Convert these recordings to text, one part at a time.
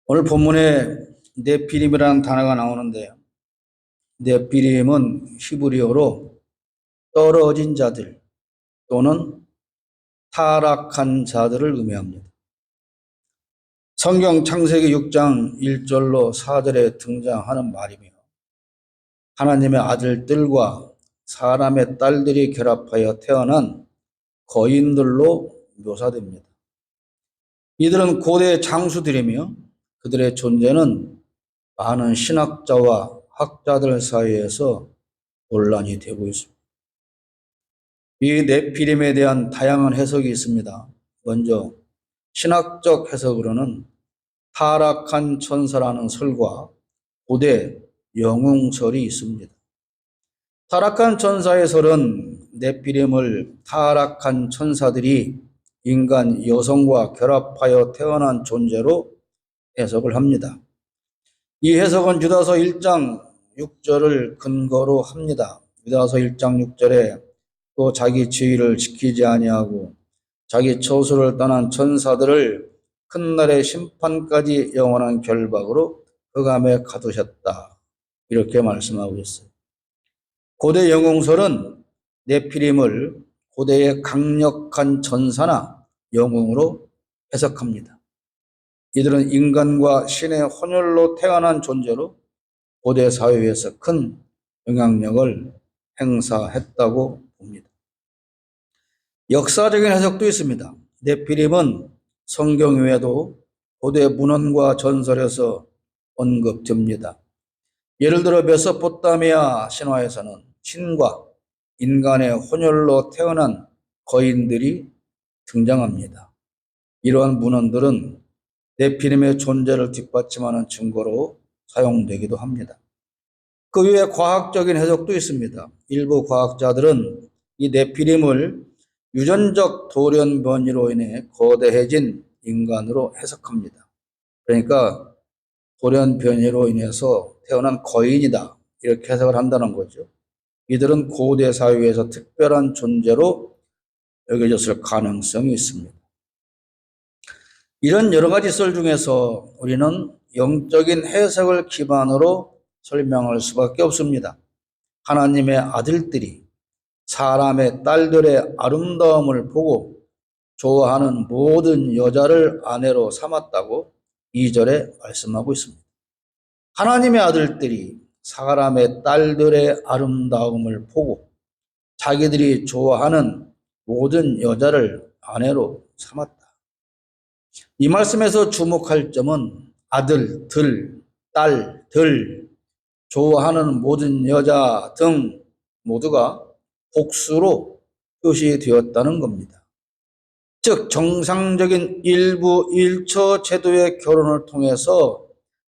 오늘 본문에 네피림이라는 단어가 나오는데요. 네피림은 히브리어로 떨어진 자들 또는 타락한 자들을 의미합니다. 성경 창세기 6장 1절로 4절에 등장하는 말이며 하나님의 아들들과 사람의 딸들이 결합하여 태어난 거인들로 묘사됩니다. 이들은 고대 장수들이며 그들의 존재는 많은 신학자와 학자들 사이에서 논란이 되고 있습니다. 이 네피림에 대한 다양한 해석이 있습니다. 먼저 신학적 해석으로는 타락한 천사라는 설과 고대 영웅설이 있습니다. 타락한 천사의 설은 네피림을 타락한 천사들이 인간 여성과 결합하여 태어난 존재로 해석을 합니다. 이 해석은 유다서 1장 6절을 근거로 합니다. 유다서 1장 6절에 또 자기 지위를 지키지 아니하고 자기 처소를 떠난 천사들을 큰 날의 심판까지 영원한 결박으로 흑암에 가두셨다. 이렇게 말씀하고 있어요. 고대 영웅설은 네피림을 고대의 강력한 전사나 영웅으로 해석합니다. 이들은 인간과 신의 혼혈로 태어난 존재로 고대 사회에서 큰 영향력을 행사했다고 봅니다. 역사적인 해석도 있습니다. 네피림은 성경 외에도 고대 문헌과 전설에서 언급됩니다. 예를 들어 메소포타미아 신화에서는 신과 인간의 혼혈로 태어난 거인들이 등장합니다. 이러한 문헌들은 네피림의 존재를 뒷받침하는 증거로 사용되기도 합니다. 그 외에 과학적인 해석도 있습니다. 일부 과학자들은 이 네피림을 유전적 돌연변이로 인해 거대해진 인간으로 해석합니다. 그러니까 돌연변이로 인해서 태어난 거인이다, 이렇게 해석을 한다는 거죠. 이들은 고대 사회에서 특별한 존재로 여겨졌을 가능성이 있습니다. 이런 여러 가지 썰 중에서 우리는 영적인 해석을 기반으로 설명할 수밖에 없습니다. 하나님의 아들들이 사람의 딸들의 아름다움을 보고 좋아하는 모든 여자를 아내로 삼았다고 2절에 말씀하고 있습니다. 하나님의 아들들이 사람의 딸들의 아름다움을 보고 자기들이 좋아하는 모든 여자를 아내로 삼았다. 이 말씀에서 주목할 점은 아들, 딸, 좋아하는 모든 여자 등 모두가 복수로 표시되었다는 겁니다. 즉 정상적인 일부 일처 제도의 결혼을 통해서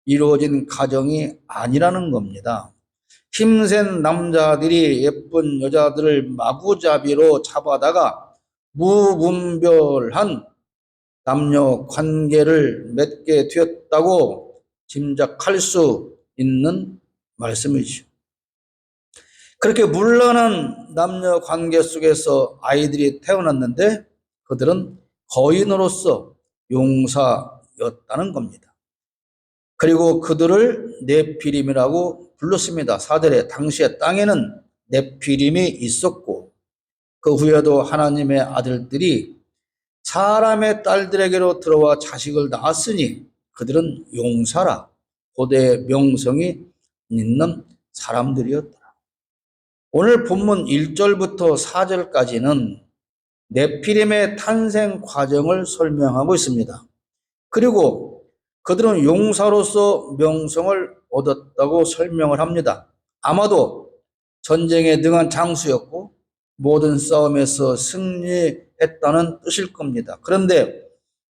이루어진 가정이 아니라는 겁니다. 힘센 남자들이 예쁜 여자들을 마구잡이로 잡아다가 무분별한 남녀 관계를 맺게 되었다고 짐작할 수 있는 말씀이죠. 그렇게 문란한 남녀 관계 속에서 아이들이 태어났는데 그들은 거인으로서 용사였다는 겁니다. 그리고 그들을 네피림이라고 불렀습니다. 4절에 당시에 땅에는 네피림이 있었고 그 후에도 하나님의 아들들이 사람의 딸들에게로 들어와 자식을 낳았으니 그들은 용사라, 고대의 명성이 있는 사람들이었다. 오늘 본문 1절부터 4절까지는 네피림의 탄생 과정을 설명하고 있습니다. 그리고 그들은 용사로서 명성을 얻었다고 설명을 합니다. 아마도 전쟁에 능한 장수였고 모든 싸움에서 승리했다는 뜻일 겁니다. 그런데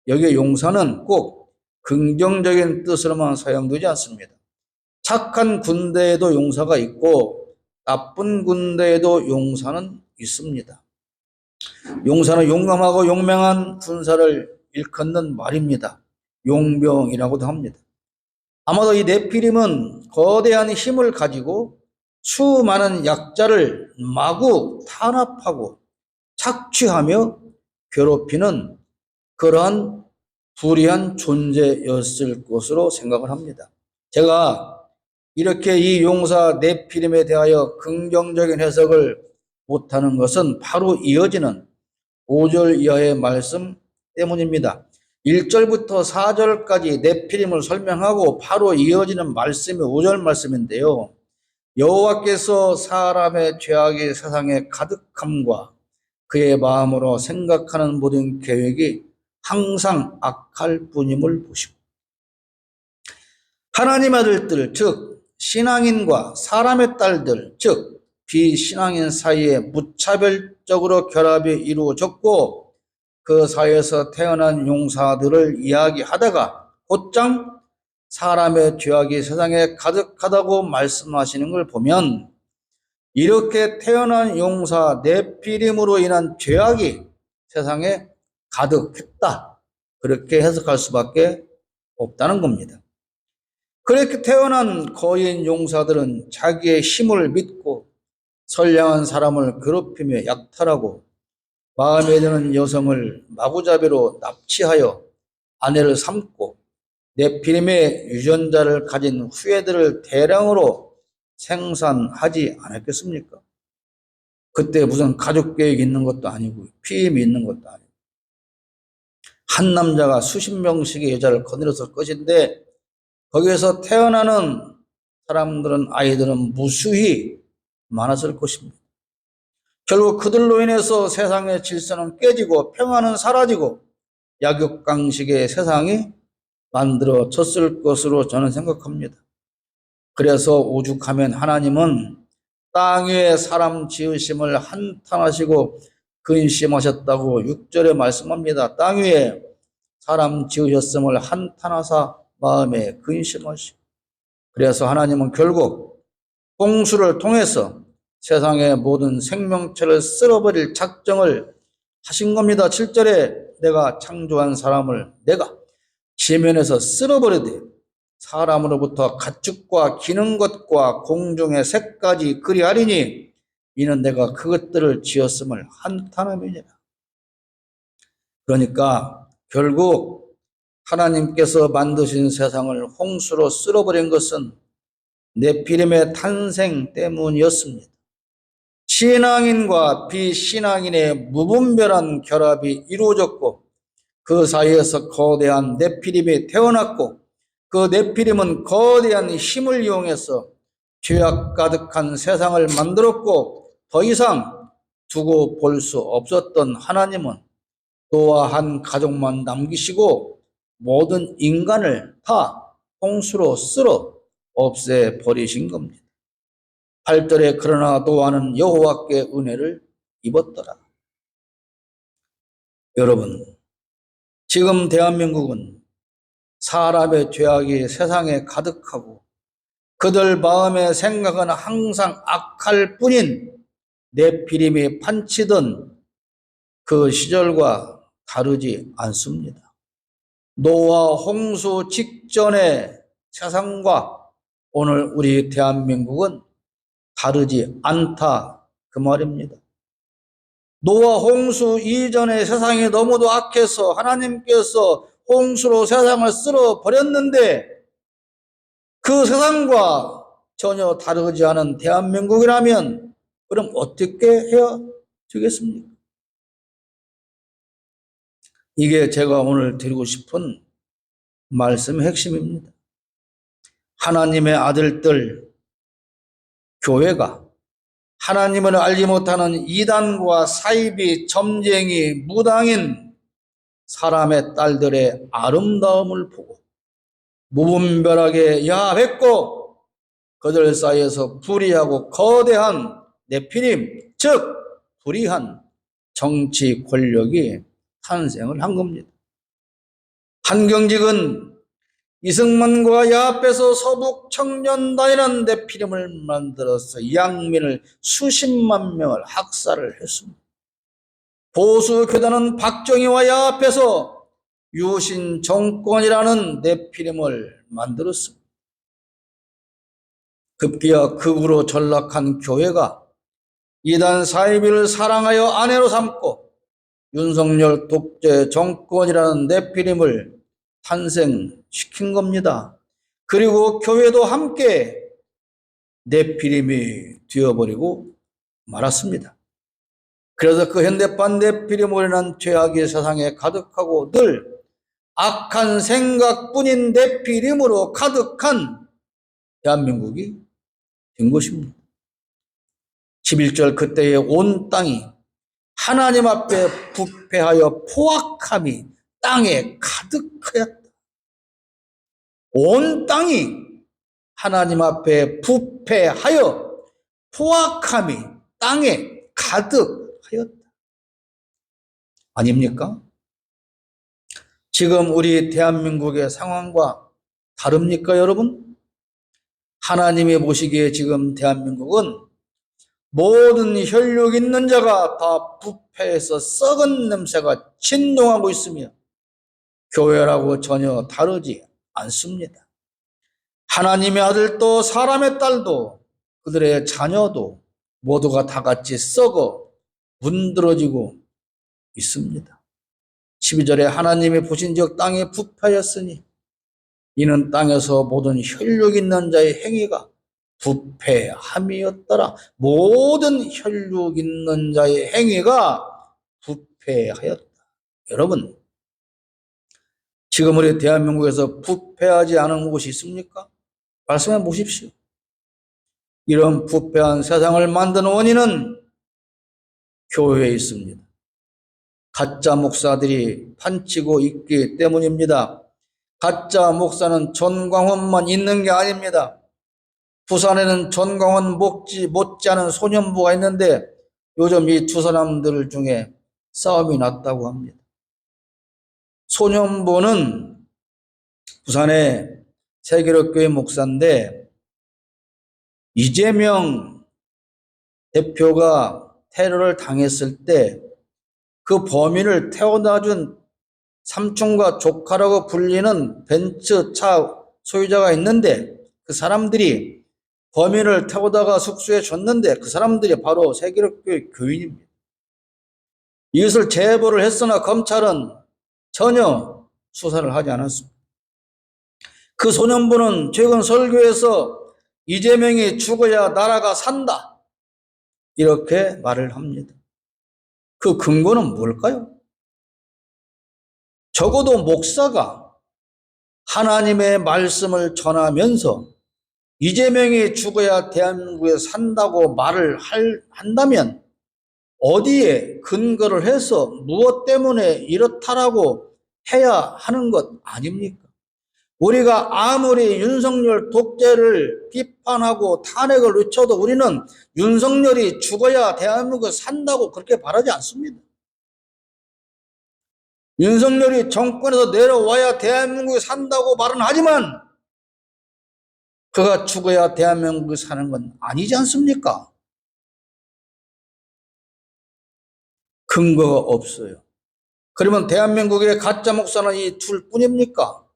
여기에 용사는 꼭 긍정적인 뜻으로만 사용되지 않습니다. 착한 군대에도 용사가 있고 나쁜 군대에도 용사는 있습니다. 용사는 용감하고 용맹한 군사를 일컫는 말입니다. 용병이라고도 합니다. 아마도 이 네피림은 거대한 힘을 가지고 수많은 약자를 마구 탄압하고 착취하며 괴롭히는 그러한 불의한 존재였을 것으로 생각을 합니다. 제가 이렇게 이 용사 네피림에 대하여 긍정적인 해석을 못하는 것은 바로 이어지는 5절 이하의 말씀 때문입니다. 1절부터 4절까지 네피림을 설명하고 바로 이어지는 말씀이 5절 말씀인데요. 여호와께서 사람의 죄악이 세상에 가득함과 그의 마음으로 생각하는 모든 계획이 항상 악할 뿐임을 보시고, 하나님 아들들 즉 신앙인과 사람의 딸들 즉 비신앙인 사이에 무차별적으로 결합이 이루어졌고, 그 사이에서 태어난 용사들을 이야기하다가 곧장 사람의 죄악이 세상에 가득하다고 말씀하시는 걸 보면, 이렇게 태어난 용사 네피림으로 인한 죄악이 세상에 가득했다, 그렇게 해석할 수밖에 없다는 겁니다. 그렇게 태어난 거인 용사들은 자기의 힘을 믿고 선량한 사람을 괴롭히며 약탈하고 마음에 드는 여성을 마구잡이로 납치하여 아내를 삼고 네피림의 유전자를 가진 후예들을 대량으로 생산하지 않았겠습니까? 그때 무슨 가족 계획이 있는 것도 아니고 피임이 있는 것도 아니고 한 남자가 수십 명씩의 여자를 거느렸을 것인데, 거기에서 태어나는 사람들은, 아이들은 무수히 많았을 것입니다. 결국 그들로 인해서 세상의 질서는 깨지고 평화는 사라지고 약육강식의 세상이 만들어졌을 것으로 저는 생각합니다. 그래서 오죽하면 하나님은 땅 위에 사람 지으심을 한탄하시고 근심하셨다고 6절에 말씀합니다. 땅 위에 사람 지으셨음을 한탄하사 마음에 근심하시고, 그래서 하나님은 결국 홍수를 통해서 세상의 모든 생명체를 쓸어버릴 작정을 하신 겁니다. 7절에 내가 창조한 사람을 내가 지면에서 쓸어버리되 사람으로부터 가축과 기는 것과 공중의 새까지 그리하리니 이는 내가 그것들을 지었음을 한탄함이니라. 그러니까 결국 하나님께서 만드신 세상을 홍수로 쓸어버린 것은 네피림의 탄생 때문이었습니다. 신앙인과 비신앙인의 무분별한 결합이 이루어졌고, 그 사이에서 거대한 네피림이 태어났고, 그 네피림은 거대한 힘을 이용해서 죄악 가득한 세상을 만들었고, 더 이상 두고 볼 수 없었던 하나님은 노아 한 가족만 남기시고 모든 인간을 다 홍수로 쓸어 없애버리신 겁니다. 8절에 그러나 노아는 여호와께 은혜를 입었더라. 여러분, 지금 대한민국은 사람의 죄악이 세상에 가득하고 그들 마음의 생각은 항상 악할 뿐인 네피림이 판치던 그 시절과 다르지 않습니다. 노아 홍수 직전의 세상과 오늘 우리 대한민국은 다르지 않다, 그 말입니다. 노아 홍수 이전의 세상이 너무도 악해서 하나님께서 홍수로 세상을 쓸어버렸는데, 그 세상과 전혀 다르지 않은 대한민국이라면 그럼 어떻게 해야 되겠습니까? 이게 제가 오늘 드리고 싶은 말씀의 핵심입니다. 하나님의 아들들, 교회가 하나님을 알지 못하는 이단과 사이비, 점쟁이, 무당인 사람의 딸들의 아름다움을 보고 무분별하게 야했고, 그들 사이에서 불의하고 거대한 네피림, 즉 불의한 정치 권력이 탄생을 한 겁니다. 한경직은 이승만과 야합해서 서북 청년단이라는 네피림을 만들어서 양민을 수십만 명을 학살을 했습니다. 보수교단은 박정희와 야합해서 유신 정권이라는 네피림을 만들었습니다. 급기야 극으로 전락한 교회가 이단 사이비를 사랑하여 아내로 삼고 윤석열 독재 정권이라는 네피림을 탄생시킨 겁니다. 그리고 교회도 함께 네피림이 되어버리고 말았습니다. 그래서 그 현대판 네피림으로는 죄악이 세상에 가득하고 늘 악한 생각뿐인 네피림으로 가득한 대한민국이 된 것입니다. 11절 그때의 온 땅이 하나님 앞에 부패하여 포악함이 땅에 가득하였다. 온 땅이 하나님 앞에 부패하여 포악함이 땅에 가득하였다. 아닙니까? 지금 우리 대한민국의 상황과 다릅니까, 여러분? 하나님이 보시기에 지금 대한민국은 모든 혈육 있는 자가 다 부패해서 썩은 냄새가 진동하고 있으며 교회라고 전혀 다르지 않습니다. 하나님의 아들도 사람의 딸도 그들의 자녀도 모두가 다 같이 썩어 문드러지고 있습니다. 12절에 하나님이 보신즉 땅이 부패하였으니 이는 땅에서 모든 혈육 있는 자의 행위가 부패함이었더라. 모든 혈육 있는 자의 행위가 부패하였다. 여러분, 지금 우리 대한민국에서 부패하지 않은 곳이 있습니까? 말씀해 보십시오. 이런 부패한 세상을 만든 원인은 교회에 있습니다. 가짜 목사들이 판치고 있기 때문입니다. 가짜 목사는 전광훈만 있는 게 아닙니다. 부산에는 전광훈 못지않은 소년부가 있는데 요즘 이 두 사람들 중에 싸움이 났다고 합니다. 소년부는 부산의 세계로교회 목사인데 이재명 대표가 테러를 당했을 때 그 범인을 태워다 준 삼촌과 조카라고 불리는 벤츠 차 소유자가 있는데 그 사람들이 범인을 태우다가 숙소에 줬는데 그 사람들이 바로 세계로교회 교인입니다. 이것을 제보를 했으나 검찰은 전혀 수사를 하지 않았습니다. 그 소년부는 최근 설교에서 이재명이 죽어야 나라가 산다 이렇게 말을 합니다. 그 근거는 뭘까요? 적어도 목사가 하나님의 말씀을 전하면서 이재명이 죽어야 대한민국에 산다고 말을 한다면 어디에 근거를 해서 무엇 때문에 이렇다라고 해야 하는 것 아닙니까? 우리가 아무리 윤석열 독재를 비판하고 탄핵을 외쳐도 우리는 윤석열이 죽어야 대한민국에 산다고 그렇게 바라지 않습니다. 윤석열이 정권에서 내려와야 대한민국에 산다고 말은 하지만 그가 죽어야 대한민국에 사는 건 아니지 않습니까? 근거가 없어요. 그러면 대한민국의 가짜 목사는 이 둘뿐입니까?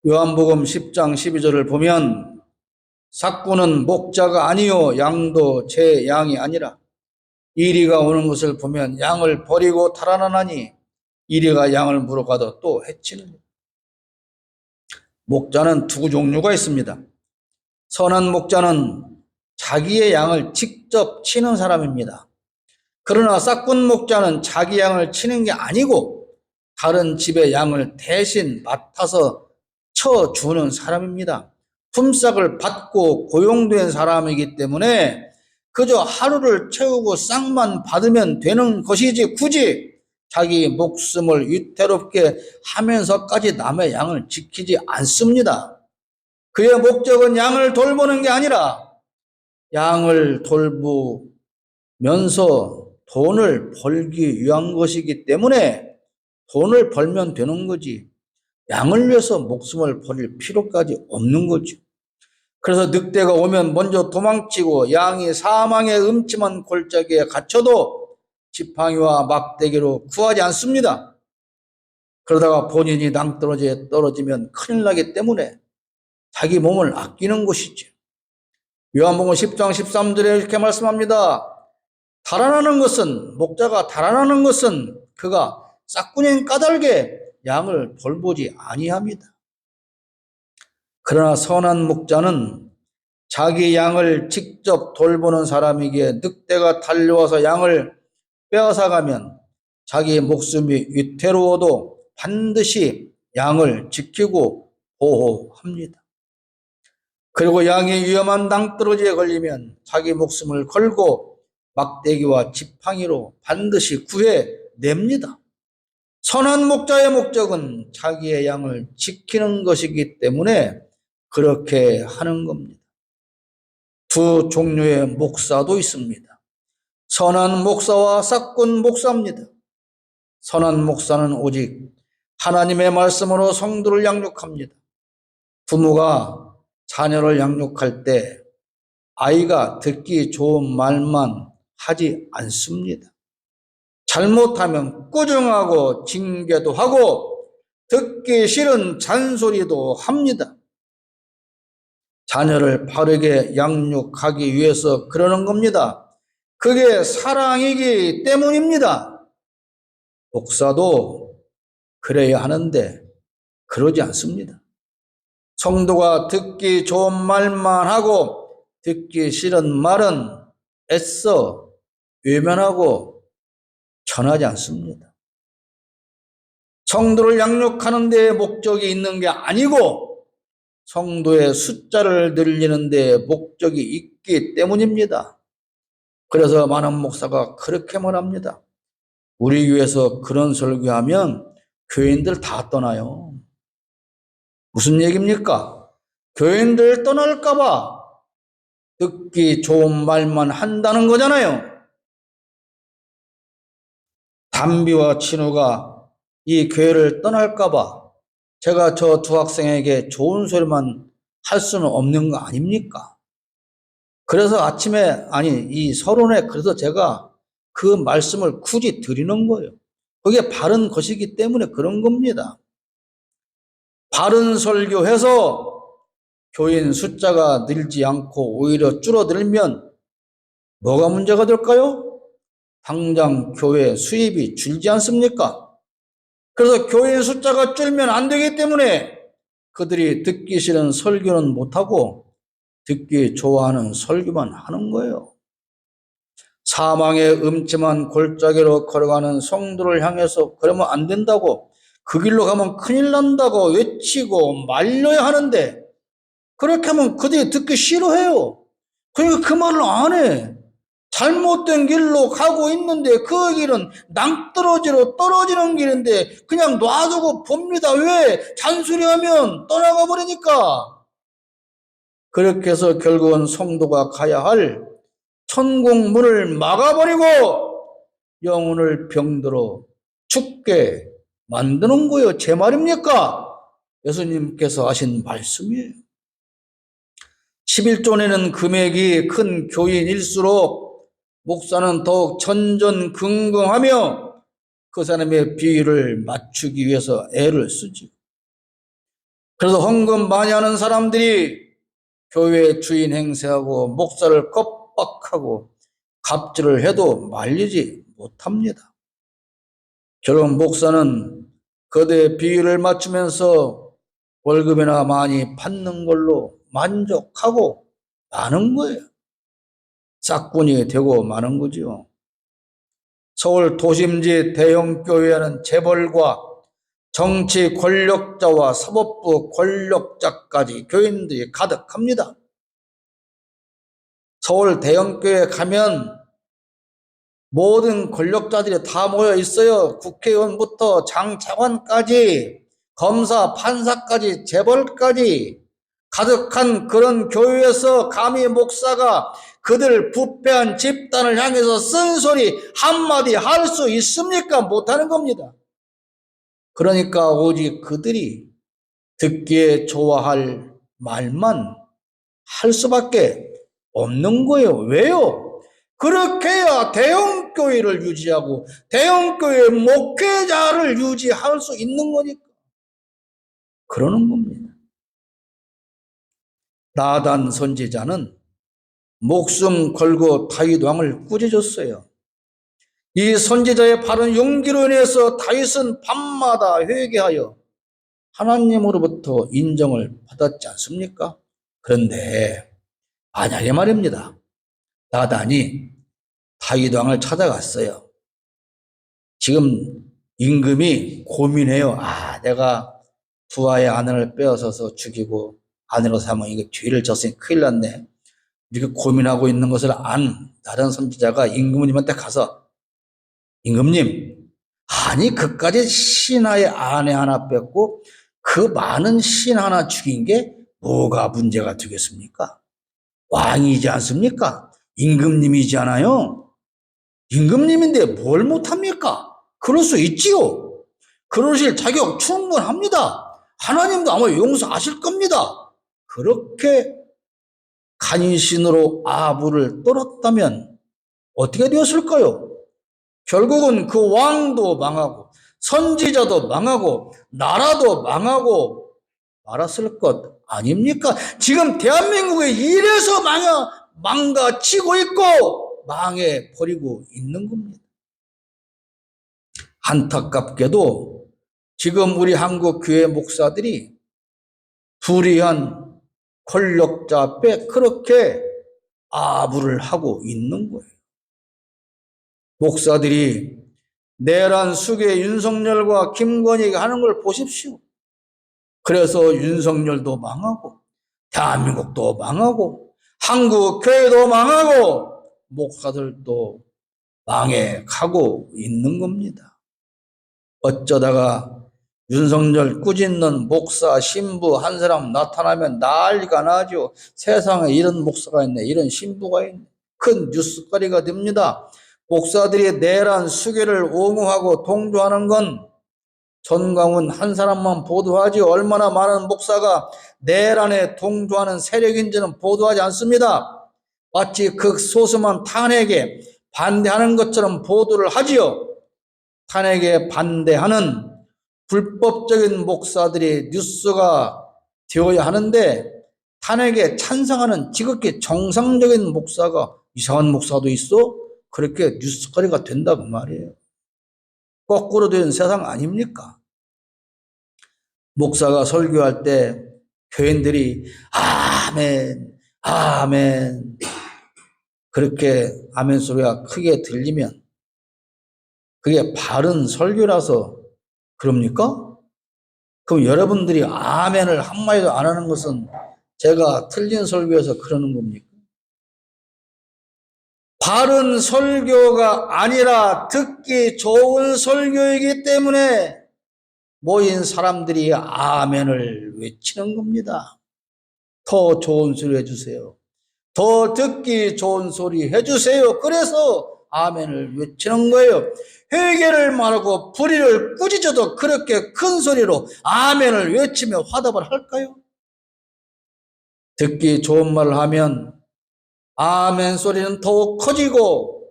요한복음 10장 12절을 보면 삭구는 목자가 아니요 양도 제 양이 아니라 이리가 오는 것을 보면 양을 버리고 달아나나니 이리가 양을 물어가도 또 해치느니라. 목자는 두 종류가 있습니다. 선한 목자는 자기의 양을 직접 치는 사람입니다. 그러나 싹군 목자는 자기 양을 치는 게 아니고 다른 집의 양을 대신 맡아서 쳐주는 사람입니다. 품삯을 받고 고용된 사람이기 때문에 그저 하루를 채우고 싹만 받으면 되는 것이지 굳이 자기 목숨을 위태롭게 하면서까지 남의 양을 지키지 않습니다. 그의 목적은 양을 돌보는 게 아니라 양을 돌보면서 돈을 벌기 위한 것이기 때문에 돈을 벌면 되는 거지 양을 위해서 목숨을 버릴 필요까지 없는 거죠. 그래서 늑대가 오면 먼저 도망치고 양이 사망의 음침한 골짜기에 갇혀도 지팡이와 막대기로 구하지 않습니다. 그러다가 본인이 낭떠러지에 떨어지면 큰일 나기 때문에 자기 몸을 아끼는 것이죠. 요한복음 10장 13절에 이렇게 말씀합니다. 달아나는 것은 목자가 달아나는 것은 그가 싹군인 까닭에 양을 돌보지 아니합니다. 그러나 선한 목자는 자기 양을 직접 돌보는 사람에게 늑대가 달려와서 양을 빼앗아가면 자기 목숨이 위태로워도 반드시 양을 지키고 보호합니다. 그리고 양이 위험한 낭떠러지에 걸리면 자기 목숨을 걸고 막대기와 지팡이로 반드시 구해냅니다. 선한 목자의 목적은 자기의 양을 지키는 것이기 때문에 그렇게 하는 겁니다. 두 종류의 목사도 있습니다. 선한 목사와 싹군 목사입니다. 선한 목사는 오직 하나님의 말씀으로 성도를 양육합니다. 부모가 자녀를 양육할 때 아이가 듣기 좋은 말만 하지 않습니다. 잘못하면 꾸중하고 징계도 하고 듣기 싫은 잔소리도 합니다. 자녀를 바르게 양육하기 위해서 그러는 겁니다. 그게 사랑이기 때문입니다. 목사도 그래야 하는데 그러지 않습니다. 성도가 듣기 좋은 말만 하고 듣기 싫은 말은 애써 외면하고 전하지 않습니다. 성도를 양육하는 데 목적이 있는 게 아니고 성도의 숫자를 늘리는 데 목적이 있기 때문입니다. 그래서 많은 목사가 그렇게 말합니다. 우리 교회에서 그런 설교하면 교인들 다 떠나요. 무슨 얘기입니까? 교인들 떠날까 봐 듣기 좋은 말만 한다는 거잖아요. 담비와 친우가 이 교회를 떠날까 봐 제가 저 두 학생에게 좋은 소리만 할 수는 없는 거 아닙니까? 그래서 아침에 이 서론에 그래서 제가 그 말씀을 굳이 드리는 거예요. 그게 바른 것이기 때문에 그런 겁니다. 바른 설교해서 교인 숫자가 늘지 않고 오히려 줄어들면 뭐가 문제가 될까요? 당장 교회 수입이 줄지 않습니까? 그래서 교인 숫자가 줄면 안 되기 때문에 그들이 듣기 싫은 설교는 못하고 듣기 좋아하는 설교만 하는 거예요. 사망의 음침한 골짜기로 걸어가는 성도를 향해서 그러면 안 된다고, 그 길로 가면 큰일 난다고 외치고 말려야 하는데 그렇게 하면 그들이 듣기 싫어해요. 그러니까 그 말을 안 해. 잘못된 길로 가고 있는데 그 길은 낭떠러지로 떨어지는 길인데 그냥 놔두고 봅니다. 왜? 잔소리하면 떠나가 버리니까. 그렇게 해서 결국은 성도가 가야 할 천국 문을 막아버리고 영혼을 병들어 죽게 만드는 거예요. 제 말입니까? 예수님께서 하신 말씀이에요. 11조 내는 금액이 큰 교인일수록 목사는 더욱 전전긍긍하며 그 사람의 비위를 맞추기 위해서 애를 쓰지. 그래서 헌금 많이 하는 사람들이 교회 주인 행세하고 목사를 겁박하고 갑질을 해도 말리지 못합니다. 결국 목사는 그들의 비위를 맞추면서 월급이나 많이 받는 걸로 만족하고 마는 거예요. 싹군이 되고 마는 거죠. 서울 도심지 대형 교회에는 재벌과 정치 권력자와 사법부 권력자까지 교인들이 가득합니다. 서울 대형 교회 가면 모든 권력자들이 다 모여 있어요. 국회의원부터 장차관까지, 검사, 판사까지, 재벌까지 가득한 그런 교회에서 감히 목사가 그들 부패한 집단을 향해서 쓴소리 한마디 할 수 있습니까? 못하는 겁니다. 그러니까 오직 그들이 듣기에 좋아할 말만 할 수밖에 없는 거예요. 왜요? 그렇게 해야 대형교회를 유지하고 대형교회 목회자를 유지할 수 있는 거니까 그러는 겁니다. 나단 선지자는 목숨 걸고 다윗 왕을 꾸짖었어요. 이 선지자의 바른 용기로 인해서 다윗은 밤마다 회개하여 하나님으로부터 인정을 받았지 않습니까? 그런데 만약에 말입니다. 나단이 다윗 왕을 찾아갔어요. 지금 임금이 고민해요. 내가 부하의 아내를 빼앗아서 죽이고 아내로 삼아 이게 죄를 졌으니 큰일 났네. 이렇게 고민하고 있는 것을 안 다른 선지자가 임금님한테 가서, 임금님, 아니 그까지 신하의 아내 하나 뺏고 그 많은 신 하나 죽인 게 뭐가 문제가 되겠습니까? 왕이지 않습니까? 임금님이잖아요. 임금님인데 뭘 못합니까? 그럴 수 있지요. 그러실 자격 충분합니다. 하나님도 아마 용서하실 겁니다. 그렇게 간신으로 아합을 떨었다면 어떻게 되었을까요? 결국은 그 왕도 망하고 선지자도 망하고 나라도 망하고 말았을 것 아닙니까? 지금 대한민국에 이래서 망가지고 있고 망해버리고 있는 겁니다. 안타깝게도 지금 우리 한국 교회 목사들이 불의한 권력자 앞에 그렇게 아부를 하고 있는 거예요. 목사들이 내란 수계 윤석열과 김건희가 하는 걸 보십시오. 그래서 윤석열도 망하고 대한민국도 망하고 한국 교회도 망하고 목사들도 망해가고 있는 겁니다. 어쩌다가 윤석열 꾸짖는 목사, 신부 한 사람 나타나면 난리가 나죠. 세상에 이런 목사가 있네, 이런 신부가 있네. 큰 뉴스거리가 됩니다. 목사들이 내란 수계를 옹호하고 동조하는 건 전광훈 한 사람만 보도하지 얼마나 많은 목사가 내란에 동조하는 세력인지는 보도하지 않습니다. 마치 극소수만 탄핵에 반대하는 것처럼 보도를 하지요. 탄핵에 반대하는 불법적인 목사들이 뉴스가 되어야 하는데 탄핵에 찬성하는 지극히 정상적인 목사가 이상한 목사도 있어? 그렇게 뉴스거리가 된다고 말이에요. 거꾸로 된 세상 아닙니까? 목사가 설교할 때 교인들이 아멘, 아멘 그렇게 아멘 소리가 크게 들리면 그게 바른 설교라서 그럽니까? 그럼 여러분들이 아멘을 한마디도 안 하는 것은 제가 틀린 설교에서 그러는 겁니까? 바른 설교가 아니라 듣기 좋은 설교이기 때문에 모인 사람들이 아멘을 외치는 겁니다. 더 좋은 소리 해주세요. 더 듣기 좋은 소리 해주세요. 그래서 아멘을 외치는 거예요. 회개를 말하고 불의를 꾸짖어도 그렇게 큰 소리로 아멘을 외치며 화답을 할까요? 듣기 좋은 말을 하면 아멘 소리는 더욱 커지고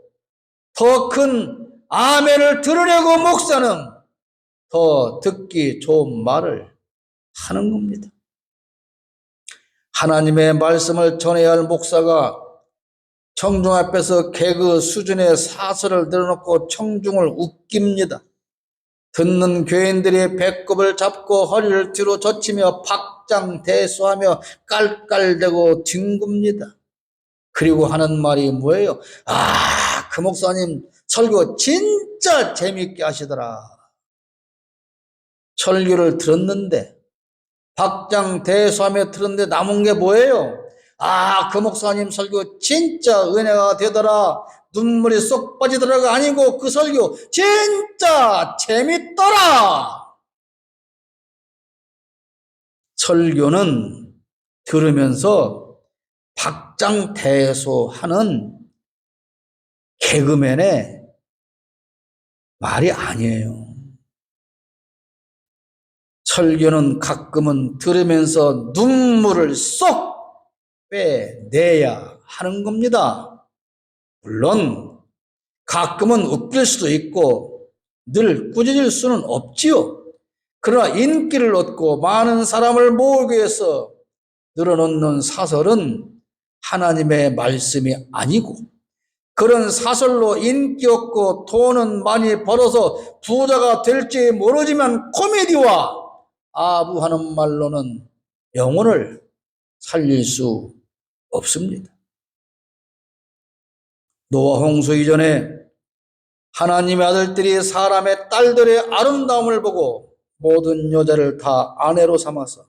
더 큰 아멘을 들으려고 목사는 더 듣기 좋은 말을 하는 겁니다. 하나님의 말씀을 전해야 할 목사가 청중 앞에서 개그 수준의 사설을 들어놓고 청중을 웃깁니다. 듣는 교인들이 배꼽을 잡고 허리를 뒤로 젖히며 박장대소하며 깔깔대고 뒹굽니다. 그리고 하는 말이 뭐예요? 그 목사님 설교 진짜 재밌게 하시더라. 설교를 들었는데 박장대소하며 들었는데 남은 게 뭐예요? 그 목사님 설교 진짜 은혜가 되더라. 눈물이 쏙 빠지더라가 아니고 그 설교 진짜 재밌더라. 설교는 들으면서 박장대소하는 개그맨의 말이 아니에요. 설교는 가끔은 들으면서 눈물을 쏙 빼내야 하는 겁니다. 물론 가끔은 웃길 수도 있고 늘 꾸짖을 수는 없지요. 그러나 인기를 얻고 많은 사람을 모으기 위해서 늘어놓는 사설은 하나님의 말씀이 아니고 그런 사설로 인기 없고 돈은 많이 벌어서 부자가 될지 모르지만 코미디와 아부하는 말로는 영혼을 살릴 수 없습니다. 노아 홍수 이전에 하나님의 아들들이 사람의 딸들의 아름다움을 보고 모든 여자를 다 아내로 삼아서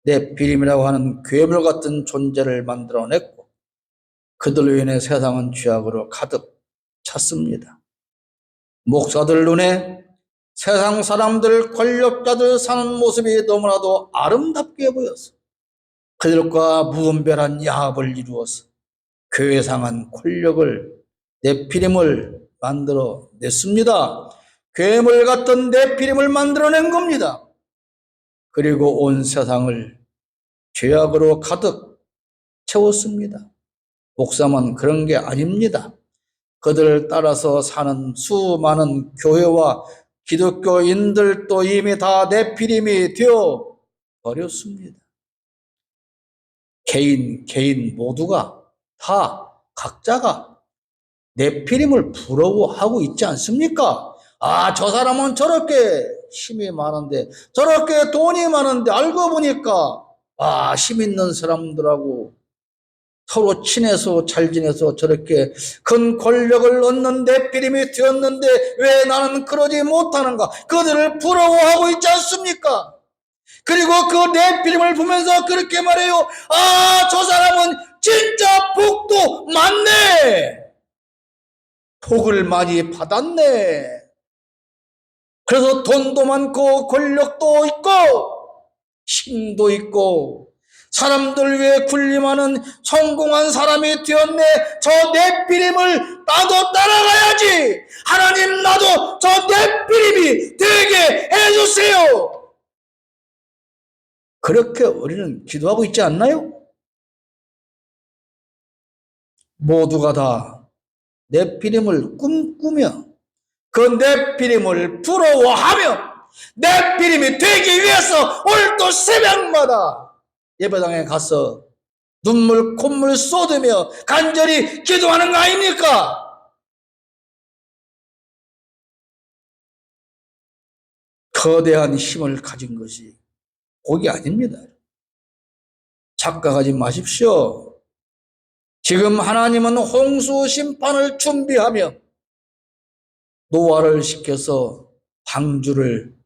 네피림이라고 하는 괴물 같은 존재를 만들어냈고 그들로 인해 세상은 죄악으로 가득 찼습니다. 목사들 눈에 세상 사람들, 권력자들 사는 모습이 너무나도 아름답게 보여서 그들과 무분별한 야합을 이루어서 교회 상한 권력을 네피림을 만들어 냈습니다. 괴물 같은 네피림을 만들어낸 겁니다. 그리고 온 세상을 죄악으로 가득 채웠습니다. 목사만 그런 게 아닙니다. 그들을 따라서 사는 수많은 교회와 기독교인들도 이미 다 네피림이 되어 버렸습니다. 개인 모두가 다 각자가 네피림을 부러워하고 있지 않습니까? 아, 저 사람은 저렇게 힘이 많은데, 저렇게 돈이 많은데, 알고 보니까, 아, 힘 있는 사람들하고 서로 친해서 잘 지내서 저렇게 큰 권력을 얻는 네피림이 되었는데, 왜 나는 그러지 못하는가? 그들을 부러워하고 있지 않습니까? 그리고 그 네피림을 보면서 그렇게 말해요. 아, 저 사람은 진짜 복도 많네. 복을 많이 받았네. 그래서 돈도 많고 권력도 있고 힘도 있고 사람들 위해 군림하는 성공한 사람이 되었네. 저 네피림을 나도 따라가야지. 하나님, 나도 저 네피림이 되게 해주세요. 그렇게 우리는 기도하고 있지 않나요? 모두가 다 네피림을 꿈꾸며 그 네피림을 부러워하며 네피림이 되기 위해서 오늘도 새벽마다 예배당에 가서 눈물 콧물 쏟으며 간절히 기도하는 거 아닙니까? 거대한 힘을 가진 것이 복이 아닙니다. 착각하지 마십시오. 지금 하나님은 홍수 심판을 준비하며 노아를 시켜서 방주를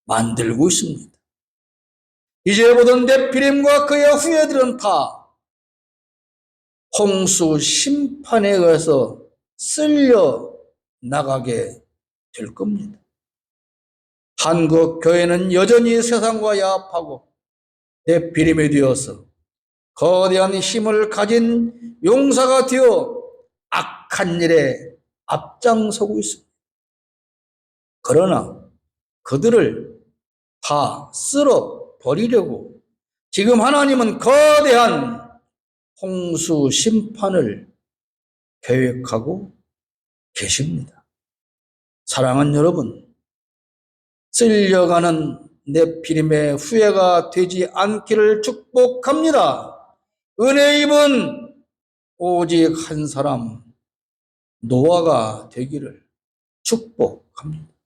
만들고 있습니다. 이제 보던 네피림과 그의 후예들은 다 홍수 심판에 의해서 쓸려 나가게 될 겁니다. 한국 교회는 여전히 세상과 야합하고 네피림이 되어서 거대한 힘을 가진 용사가 되어 악한 일에 앞장서고 있습니다. 그러나 그들을 다 쓸어 버리려고 지금 하나님은 거대한 홍수 심판을 계획하고 계십니다. 사랑하는 여러분, 쓸려가는 네피림의 후회가 되지 않기를 축복합니다. 은혜 입은 오직 한 사람 노아가 되기를 축복합니다.